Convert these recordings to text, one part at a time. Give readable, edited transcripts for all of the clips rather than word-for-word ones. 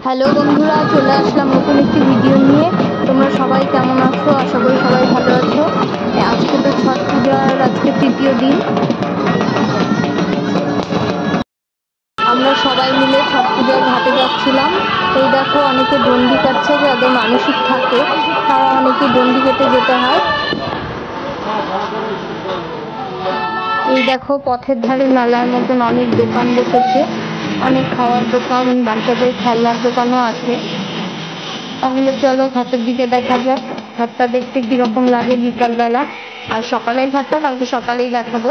Hello বন্ধুরা, চলে আসলাম নতুন একটি ভিডিও নিয়ে। তোমরা সবাই কেমন আছো? আশা করি সবাই ভালো আছো। আজকে তো ছট পূজার আজকে তৃতীয় দিন। আমরা সবাই মিলে ছট পূজার ঘাটে যাচ্ছিলাম। এই দেখো, অনেকে ডন্ডি কাটছে, যাদের মানসিক থাকে তারা অনেকে ডন্ডি কেটে যেতে হয়। এই দেখো, পথের ধারে নালার মতন অনেক দোকান বসেছে, অনেক খাওয়ার দোকান, বাচ্চাদের খেলনার দোকানও আছে। তাহলে চলো ঘাটের দিকে দেখা যাক, ঘাটটা দেখতে কিরকম লাগে বিকালবেলা। আর সকালের ঘাটটা কালকে সকালেই দেখাবো।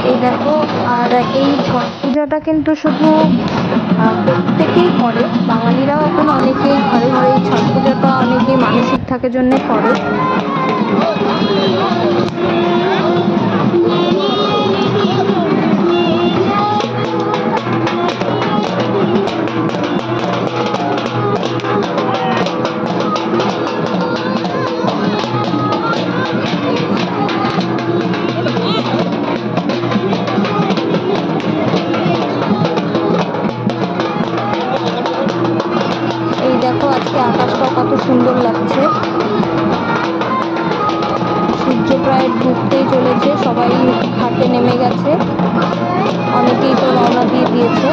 এই দেখো, আর এই ছট পূজাটা কিন্তু শুধু প্রত্যেকেই করে, বাঙালিরাও এখন অনেকেই ঘরে ঘরে এই ছট পূজাটা অনেকেই মানসিক থাকার জন্য করে। দেখো, আজকে আকাশটা কত সুন্দর লাগছে। সূর্য প্রায় ডুবতেই চলেছে, সবাই ঘাটে নেমে গেছে, অনেকেই তো রওনা দিয়ে দিয়েছে।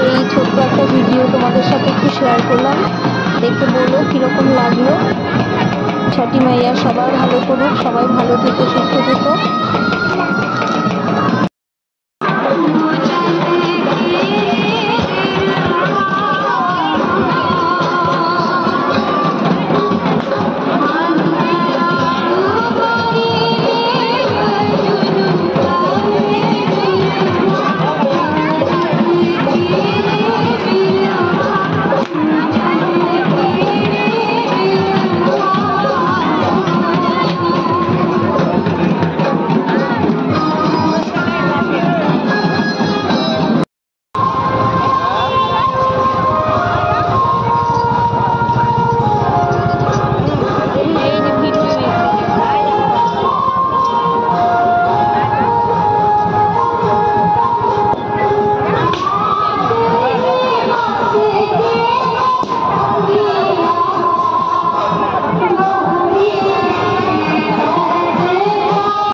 এই ছোট্ট একটা ভিডিও তোমাদের সাথে একটু শেয়ার করলাম, দেখে বলো কিরকম লাগলো। ছটি মাইয়া সবার ভালো করুক, সবাই ভালো থেকো, সুস্থ থেকো।